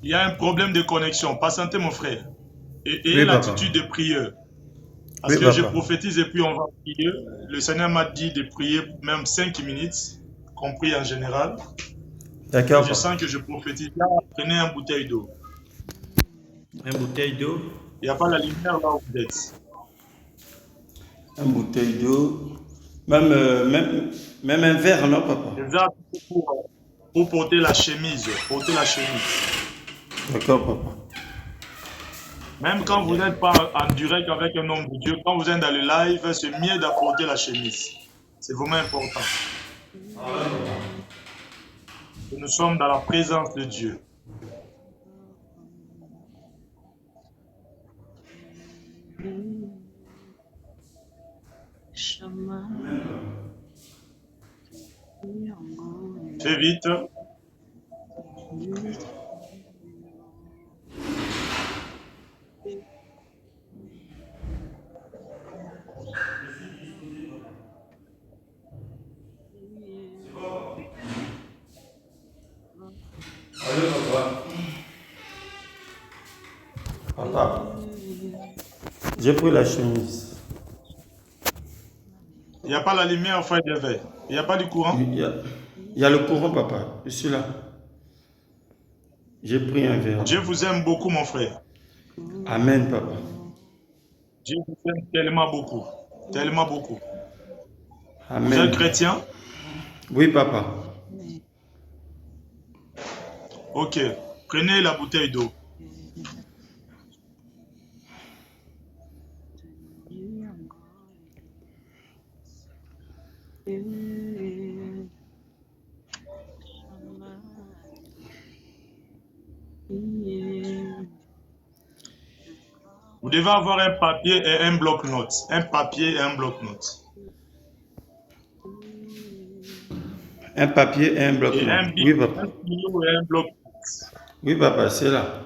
Il y a un problème de connexion. Patientez, mon frère. Et ayez Oui, papa. l'attitude de prière. Parce Oui, que je papa. prophétise et puis on va prier. Le Seigneur m'a dit de prier même 5 minutes, compris en général. Et D'accord, je papa. sens que je prophétise. Là, prenez une bouteille d'eau. Une bouteille d'eau. Il n'y a pas la lumière là où vous êtes. Une bouteille d'eau. Même un verre, non, papa? Je vous ai appelé pour porter la chemise. Porter la chemise. D'accord, papa. Même quand vous n'êtes pas en direct avec un homme de Dieu, quand vous êtes dans le live, c'est mieux d'apporter la chemise. C'est vraiment important. Nous sommes dans la présence de Dieu. Fais vite. Allez, papa. Papa, j'ai pris la chemise. Il n'y a pas la lumière, frère Gervais. Il n'y a pas du courant. Il y a le courant, papa. Je suis là. J'ai pris un verre. Dieu vous aime beaucoup, mon frère. Amen, papa. Dieu vous aime tellement beaucoup. Tellement beaucoup. Vous êtes Amen. chrétien? Oui, papa. Ok. Prenez la bouteille d'eau. Vous devez avoir un papier et un bloc-notes. Un papier et un bloc-notes. Un papier et un Et bloc-notes. Oui, papa. un stylo et un bloc-notes. Oui, papa, c'est là.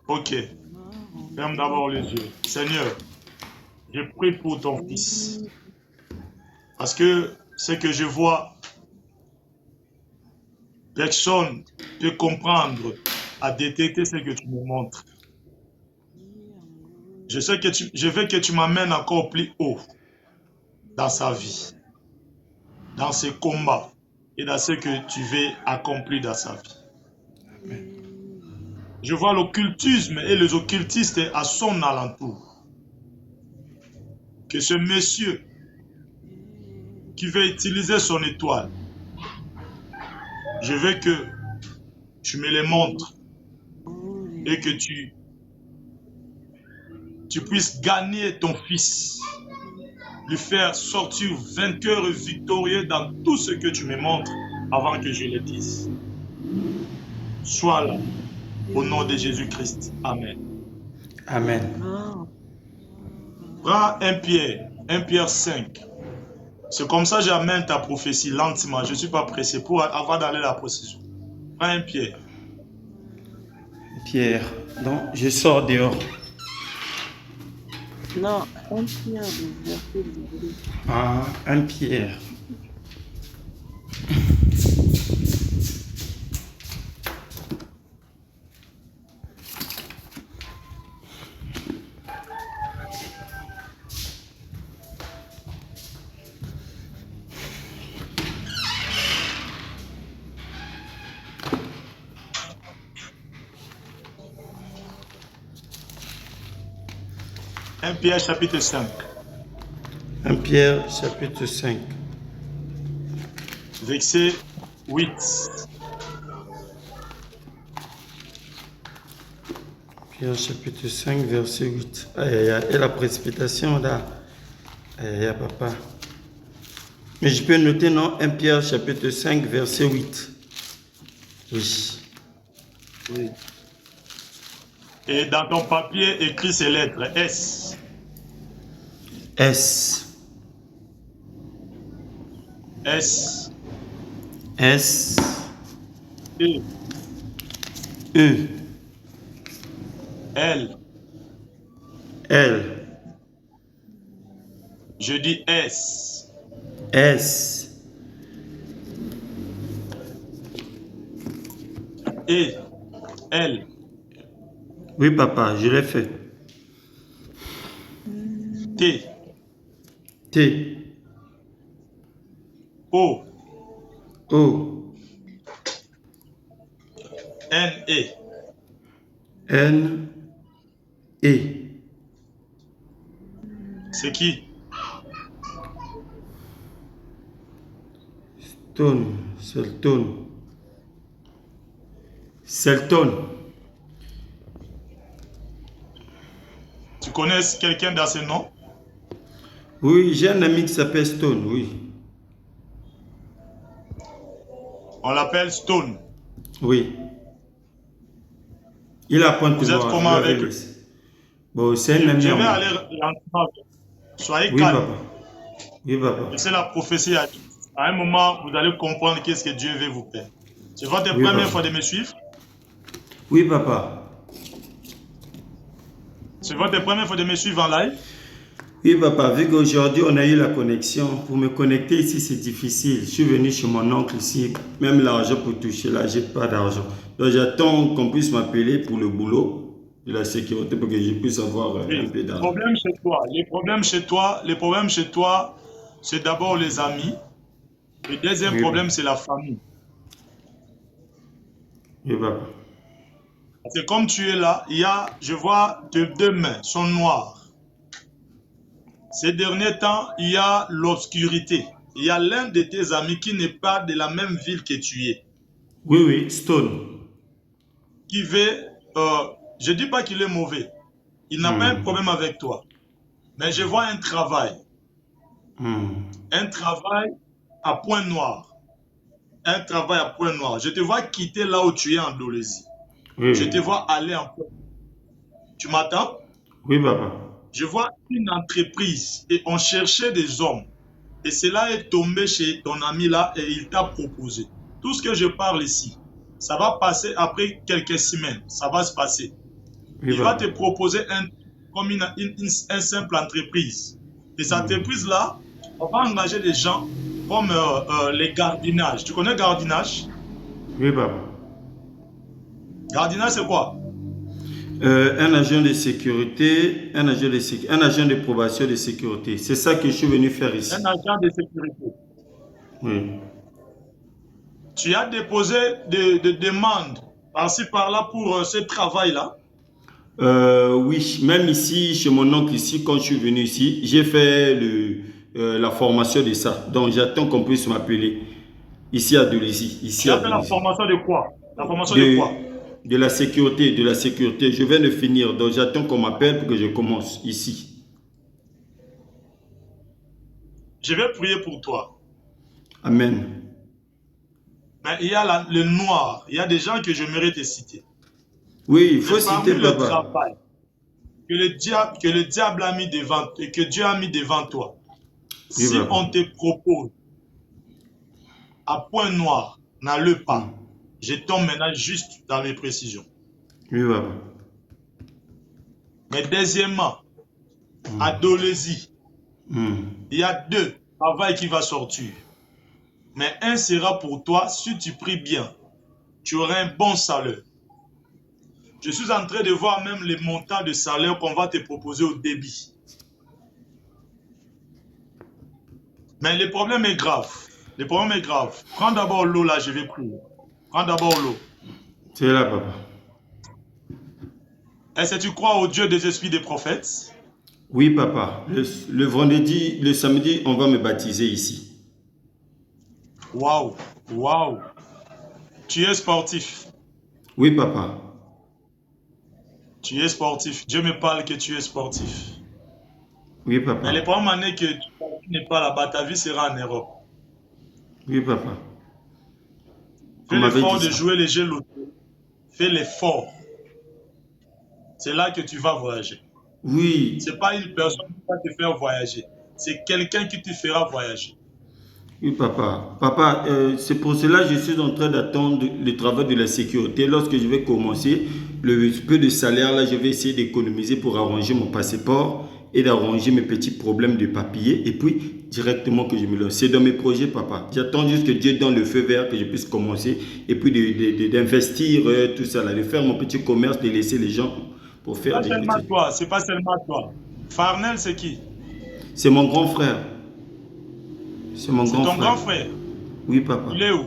Ok. Ferme d'abord les yeux. Seigneur, je prie pour ton fils. Parce que ce que je vois, personne peut comprendre, à détecter ce que tu me montres. Je veux que tu m'amènes encore plus haut dans sa vie, dans ses combats et dans ce que tu veux accomplir dans sa vie. Je vois l'occultisme et les occultistes à son alentour. Que ce monsieur qui veut utiliser son étoile, je veux que tu me les montres et que tu puisses gagner ton fils, lui faire sortir vainqueur et victorieux dans tout ce que tu me montres avant que je le dise. Sois là, au nom de Jésus-Christ. Amen. Amen. Prends un Pierre 5. C'est comme ça que j'amène ta prophétie lentement. Je ne suis pas pressé pour avoir d'aller la procession. Prends un Pierre. Pierre. Donc, je sors dehors. Non, un Pierre de verset 2. Ah, un Pierre. Un Pierre chapitre 5. Un Pierre, chapitre 5. Verset 8. Pierre, chapitre 5, verset 8. Aïe, aïe, aïe. Et la précipitation, là. Aïe, aïe, aïe, papa. Mais je peux noter, non? Un Pierre, chapitre 5, verset 8. Oui. Oui. Et dans ton papier, écris ces lettres. S. S. S. S. E. E. L. L. Je dis S. S. E, L, Oui, papa, je l'ai fait. T, T, O, O, N, E. N, E. C'est qui? Stone, Selton. Selton. Tu connais quelqu'un dans ce nom? Oui, j'ai un ami qui s'appelle Stone, oui. On l'appelle Stone. Oui. Il a point de Vous êtes voir, comment je l'avais avec eux? laissé. Bon, c'est un ami Je à vais moi. aller lentement. Soyez Oui, calme. papa. Oui, papa. Et c'est la prophétie a dit. À un moment, vous allez comprendre qu'est-ce que Dieu veut vous faire. C'est votre Oui, première papa. fois de me suivre? Oui, papa. C'est votre première fois de me suivre en live? Oui, papa, vu qu'aujourd'hui on a eu la connexion, pour me connecter ici c'est difficile. Je suis venu chez mon oncle ici, même l'argent pour toucher là, j'ai pas d'argent. Donc j'attends qu'on puisse m'appeler pour le boulot de la sécurité pour que je puisse avoir un Oui. peu Les d'argent. problèmes chez toi, les problèmes chez toi, c'est d'abord les amis. Le deuxième Oui, problème, c'est la famille. oui, papa. Parce que comme tu es là, je vois tes deux mains sont noires. Ces derniers temps, il y a l'obscurité. Il y a l'un de tes amis qui n'est pas de la même ville que tu es. Oui, oui, Stone. Qui veut, je ne dis pas qu'il est mauvais. Il n'a pas un problème avec toi. Mais je vois un travail. Un travail à point noir. Un travail à point noir. Je te vois quitter là où tu es en Indonésie. Oui, Je te vois aller en point. Tu m'attends? oui, papa. Je vois une entreprise et on cherchait des hommes. Et cela est tombé chez ton ami là et il t'a proposé. Tout ce que je parle ici, ça va passer après quelques semaines. Ça va se passer. Oui, Il va papa. te proposer comme une simple entreprise. Et cette entreprise-là, on va engager des gens comme les gardinages. Tu connais gardinage? Oui, papa. Gardinage, c'est quoi? Un agent de sécurité, un agent de probation de sécurité. C'est ça que je suis venu faire ici. Un agent de sécurité. Oui. Tu as déposé des demandes par-ci par-là pour ce travail-là? Oui, même ici, chez mon oncle, ici, quand je suis venu ici, j'ai fait la formation de ça. Donc, j'attends qu'on puisse m'appeler ici à Dolisie. Tu as fait la formation de quoi? La formation de quoi? De la sécurité, de la sécurité. Je viens de finir, donc j'attends qu'on m'appelle pour que je commence ici. Je vais prier pour toi. Amen. Mais il y a le noir. Il y a des gens que j'aimerais te citer. Oui, il faut Et parmi citer le papa. travail que le diable a mis devant et que Dieu a mis devant toi, Oui, si papa. on te propose à point noir, n'allez pas. Je tombe maintenant juste dans mes précisions. Oui, papa. Mais deuxièmement, à Dolésie, il y a deux travails qui vont sortir. Mais un sera pour toi, si tu pries bien, tu auras un bon salaire. Je suis en train de voir même les montants de salaire qu'on va te proposer au débit. Mais le problème est grave. Le problème est grave. Prends d'abord l'eau là, je vais prier. Prends d'abord l'eau. C'est là, papa. Est-ce que tu crois au Dieu des esprits des prophètes? Oui, papa. Le vendredi, le samedi, on va me baptiser ici. Waouh, waouh. Tu es sportif. Oui, papa. Tu es sportif. Dieu me parle que tu es sportif. Oui, papa. Mais le problème est que tu n'es pas là-bas, ta vie sera en Europe. Oui, papa. Fais l'effort de jouer les jeux loto. Fais l'effort. C'est là que tu vas voyager. Oui. Ce n'est pas une personne qui va te faire voyager. C'est quelqu'un qui te fera voyager. Oui, papa. Papa, c'est pour cela que je suis en train d'attendre le travail de la sécurité. Lorsque je vais commencer, le peu de salaire, là, je vais essayer d'économiser pour arranger mon passeport et d'arranger mes petits problèmes de papier. Et puis, directement que je me lance. C'est dans mes projets, papa. J'attends juste que Dieu donne le feu vert, que je puisse commencer et puis d'investir tout ça, là, de faire mon petit commerce, de laisser les gens pour faire Pas des seulement petits. toi, c'est pas seulement toi. Farnel, c'est qui? C'est mon grand frère. C'est mon C'est grand ton grand frère. frère. Oui, papa. Il est où?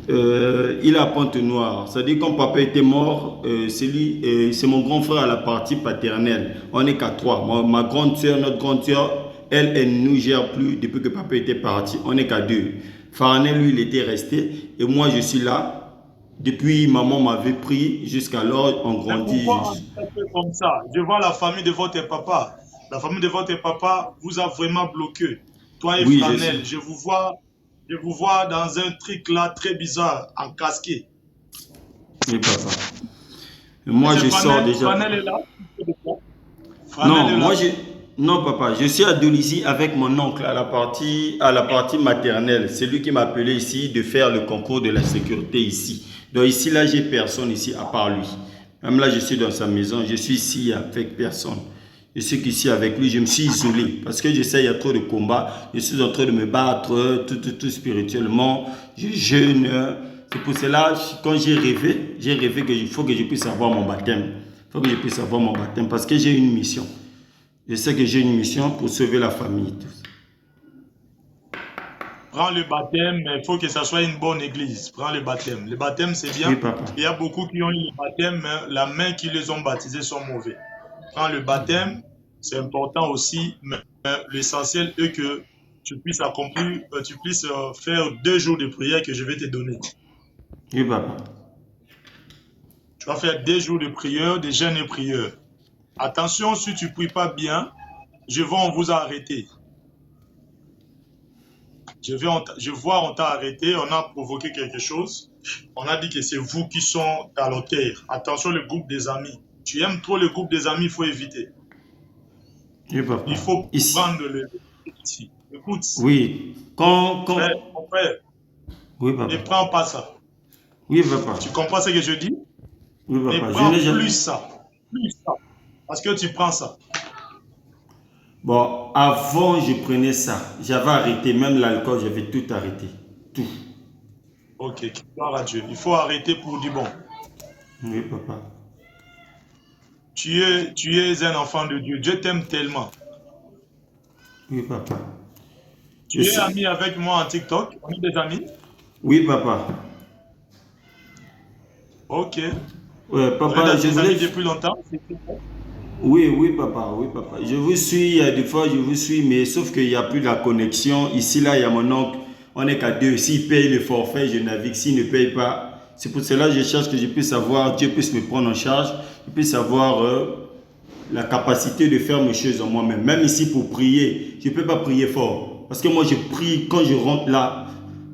Il est à Pointe-Noire. C'est-à-dire, quand papa était mort, c'est mon grand frère à la partie paternelle. On n'est qu'à trois. Ma grande soeur, notre grande soeur, elle ne nous gère plus depuis que papa était parti. On n'est qu'à deux. Faranel, lui, il était resté. Et moi, je suis là. Depuis, maman m'avait pris. Jusqu'alors, on Mais grandit. pourquoi on fait comme ça? Je vois la famille de votre papa. La famille de votre papa vous a vraiment bloqué. Toi et Oui, je sais. Franel, je vous vois dans un truc là très bizarre, en casqué. Oui, papa. Et Moi, c'est je sors Franel, déjà. Franel est là. Franel Non, est là. non, papa, je suis à Dolisie avec mon oncle à la partie maternelle. C'est lui qui m'a appelé ici de faire le concours de la sécurité ici. Donc ici, là, j'ai personne ici à part lui. Même là, je suis dans sa maison, je suis ici avec personne. Je suis ici avec lui, je me suis isolé parce que je sais il y a trop de combats. Je suis en train de me battre tout spirituellement. Je jeûne. C'est pour cela, quand j'ai rêvé qu'il faut que je puisse avoir mon baptême. Il faut que je puisse avoir mon baptême parce que j'ai une mission. Je sais que j'ai une mission pour sauver la famille. Prends le baptême, mais il faut que ça soit une bonne église. Prends le baptême. Le baptême, c'est Oui, bien. papa. Il y a beaucoup qui ont eu le baptême, mais la main qui les ont baptisés sont mauvais. Prends le baptême, c'est important aussi, mais l'essentiel est que tu puisses accomplir, tu puisses faire 2 jours de prière que je vais te donner. Oui, papa. Tu vas faire 2 jours de prière, de jeûne et prière. Attention, si tu ne pries pas bien, on vous a arrêté. Je vois, on t'a arrêté, on a provoqué quelque chose. On a dit que c'est vous qui sont à l'auteur. Attention, le groupe des amis. Tu aimes trop le groupe des amis, il faut éviter. Oui, papa. Il faut Ici. prendre le ici. Écoute, Oui. mon frère, Oui, ne papa. prends pas ça. Oui, papa. Tu comprends ce que je dis? Oui, Ne papa. Je prends n'ai jamais. plus ça. Plus ça. Parce que tu prends ça. Bon, avant, je prenais ça. J'avais arrêté. Même l'alcool, j'avais tout arrêté. Tout. Ok, gloire à Dieu. Il faut arrêter pour du bon. Oui, papa. Tu es un enfant de Dieu. Dieu t'aime tellement. Oui, papa. Je Tu es sais. ami avec moi en TikTok. On est des amis. Oui, papa. Ok. Ouais, On est papa, je des amis voulais. depuis longtemps. Oui, oui, papa, oui, papa. Je vous suis, des fois, je vous suis, mais sauf qu'il n'y a plus de la connexion. Ici, là, il y a mon oncle. On n'est qu'à deux. S'il paye le forfait, je navigue. S'il ne paye pas, c'est pour cela que je cherche que je puisse avoir, Dieu puisse me prendre en charge, je puisse avoir la capacité de faire mes choses en moi-même. Même ici, pour prier, je ne peux pas prier fort. Parce que moi, je prie quand je rentre là,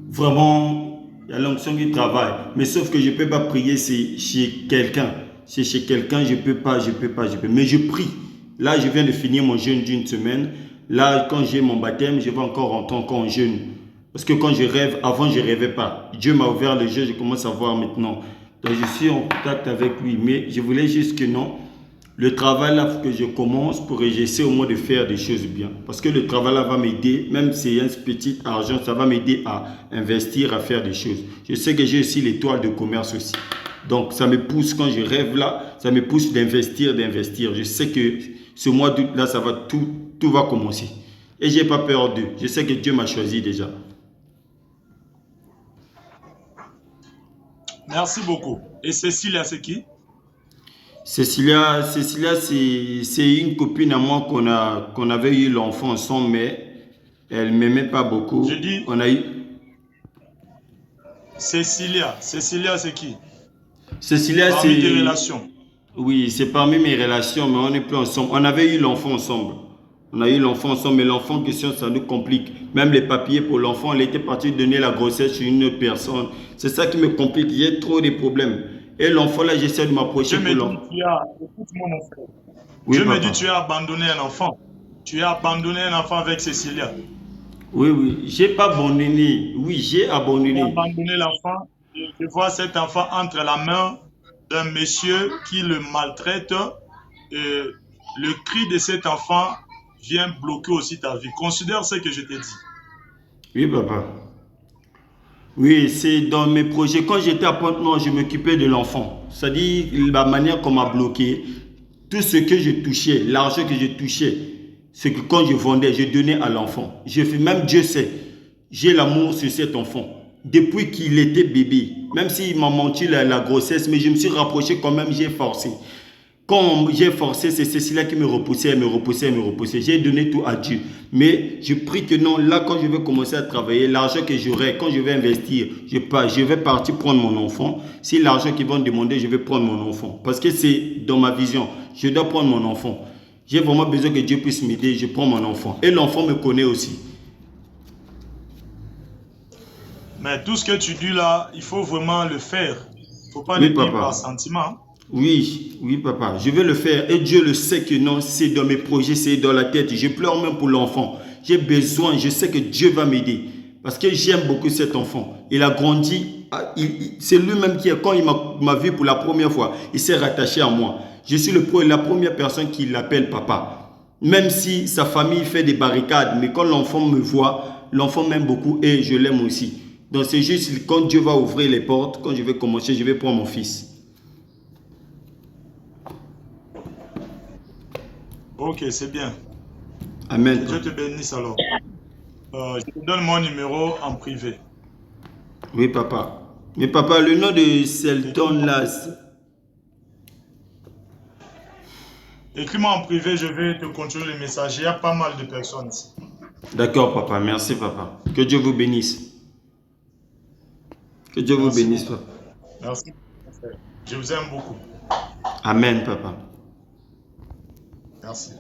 vraiment, il y a l'onction qui travaille. Mais sauf que je ne peux pas prier, c'est chez quelqu'un. C'est chez quelqu'un, je ne peux pas. Mais je prie. Là, je viens de finir mon jeûne d'une semaine. Là, quand j'ai mon baptême, je vais encore rentrer encore en jeûne. Parce que quand je rêve, avant, je ne rêvais pas. Dieu m'a ouvert les yeux, je commence à voir maintenant. Donc, je suis en contact avec lui. Mais je voulais juste que non. Le travail là que je commence pour j'essaie au moins de faire des choses bien. Parce que le travail là va m'aider, même si c'est un petit argent, ça va m'aider à investir, à faire des choses. Je sais que j'ai aussi l'étoile de commerce aussi. Donc ça me pousse quand je rêve là, ça me pousse d'investir. Je sais que ce mois d'août là, tout va commencer. Et j'ai pas peur d'eux. Je sais que Dieu m'a choisi déjà. Merci beaucoup. Et Cécilia, c'est qui? Cécilia c'est une copine à moi qu'on avait eu l'enfant ensemble, mais elle ne m'aimait pas Je beaucoup. dis On a eu. Cécilia. Cécilia, c'est qui? Cécilia, Parmi tes c'est. relations. Oui, c'est parmi mes relations, mais on n'est plus ensemble. On avait eu l'enfant ensemble. On a eu l'enfant ensemble, mais l'enfant en question, ça nous complique. Même les papiers pour l'enfant, elle était partie donner la grossesse chez une autre personne. C'est ça qui me complique. J'ai trop de problèmes. Et l'enfant, là, j'essaie de m'approcher Dieu pour me dit, l'enfant. écoute-moi mon frère. Oui, Dieu me dit, papa. tu as abandonné un enfant. Tu as abandonné un enfant avec Cécilia. Oui, oui. J'ai pas abandonné. Oui, j'ai Tu as abandonné. abandonné l'enfant. Et je vois cet enfant entre la main d'un monsieur qui le maltraite. Et le cri de cet enfant vient bloquer aussi ta vie. Considère ce que je t'ai dit. Oui, papa. Oui, c'est dans mes projets. Quand j'étais à Pointe-Noire, je m'occupais de l'enfant. C'est-à-dire la manière qu'on m'a bloqué, tout ce que je touchais, l'argent que je touchais, c'est que quand je vendais, je donnais à l'enfant. Je fais, même Dieu sait, j'ai l'amour sur cet enfant. Depuis qu'il était bébé, même s'il m'a menti la grossesse, mais je me suis rapproché quand même, j'ai forcé. Quand j'ai forcé, c'est Cécilia qui me repoussait, elle me repoussait, elle me repoussait. J'ai donné tout à Dieu. Mais je prie que non, là, quand je vais commencer à travailler, l'argent que j'aurai, quand je vais investir, je vais partir prendre mon enfant. Si l'argent qu'ils vont demander, je vais prendre mon enfant. Parce que c'est dans ma vision. Je dois prendre mon enfant. J'ai vraiment besoin que Dieu puisse m'aider. Je prends mon enfant. Et l'enfant me connaît aussi. Mais tout ce que tu dis là, il faut vraiment le faire. Il ne faut pas Oui, le dire papa. par sentiment. Oui, oui, papa. Je vais le faire. Et Dieu le sait que non, c'est dans mes projets, c'est dans la tête. Je pleure même pour l'enfant. J'ai besoin, je sais que Dieu va m'aider. Parce que j'aime beaucoup cet enfant. Il a grandi. C'est lui-même qui, quand il m'a vu pour la première fois, il s'est rattaché à moi. Je suis la première personne qui l'appelle papa. Même si sa famille fait des barricades, mais quand l'enfant me voit, l'enfant m'aime beaucoup et je l'aime aussi. Donc c'est juste quand Dieu va ouvrir les portes, quand je vais commencer, je vais prendre mon fils. Ok, c'est bien. Amen. Que Dieu te bénisse alors. Je te donne mon numéro en privé. Oui, papa. Mais papa, le nom de Selton là. Écris-moi en privé, je vais te continuer le message. Il y a pas mal de personnes ici. D'accord, papa. Merci, papa. Que Dieu vous bénisse. Que Dieu vous Merci bénisse, beaucoup. papa. Merci. Je vous aime beaucoup. Amen, papa. Merci.